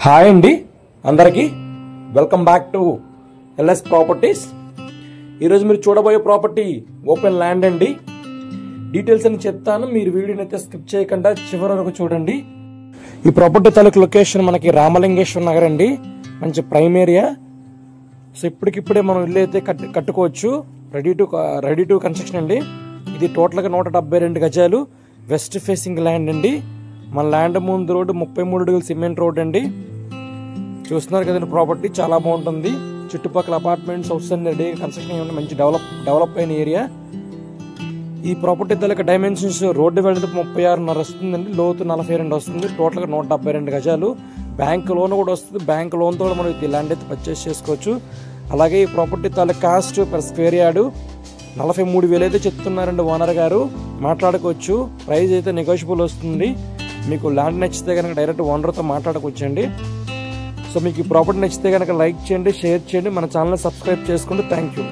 Hi అండి అందరికీ welcome back to LS properties. ఈరోజు మీరు చూడబోయే ప్రాపర్టీ ఓపెన్ ల్యాండ్ అండి. డీటెయిల్స్ అని చెప్తాను, మీరు వీడియోని అయితే స్కిప్ చేయకుండా చివరి వరకు చూడండి. ఈ ప్రాపర్టీ తాలూకు లొకేషన్ మనకి రామలింగేశ్వర నగర్ అండి, మంచి ప్రైమ్ ఏరియా. సో ఇప్పటికిప్పుడే మనం ఇల్లు అయితే కట్టుకోవచ్చు, రెడీ టు కన్స్ట్రక్షన్ అండి. ఇది టోటల్గా 172 గజాలు వెస్ట్ ఫేసింగ్ ల్యాండ్ అండి. మన ల్యాండ్ ముందు రోడ్డు 33 అడుగుల సిమెంట్ రోడ్ అండి. చూస్తున్నారు కదండి, ప్రాపర్టీ చాలా బాగుంటుంది. చుట్టుపక్కల అపార్ట్మెంట్స్, హౌస్ అన్ని రెడీ కన్స్ట్రక్షన్ ఉంది, మంచి డెవలప్ అయిన ఏరియా. ఈ ప్రాపర్టీ తాలూకా డైమెన్షన్స్ రోడ్డు వెడల్పు 36.5 వస్తుందండి, లోతు 42 వస్తుంది. టోటల్గా 172 గజాలు. బ్యాంక్ లోన్ కూడా వస్తుంది, బ్యాంక్ లోన్తో కూడా మనం ఈ ల్యాండ్ అయితే పర్చేస్ చేసుకోవచ్చు. అలాగే ఈ ప్రాపర్టీ తాలూకా కాస్ట్ పర్ స్క్వేర్ యార్డు 43,000 అయితే చెప్తున్నారండి ఓనర్ గారు. మాట్లాడుకోవచ్చు, ప్రైస్ అయితే నెగోషియబుల్ వస్తుంది. మీకు ల్యాండ్ నచ్చితే కనుక డైరెక్ట్ ఓనర్తో మాట్లాడుకోవచ్చండి. సో మీకు ఈ ప్రాపర్టీ నచ్చితే కనుక లైక్ చేయండి, షేర్ చేయండి, మన ఛానల్ సబ్స్క్రైబ్ చేసుకోండి. Thank you.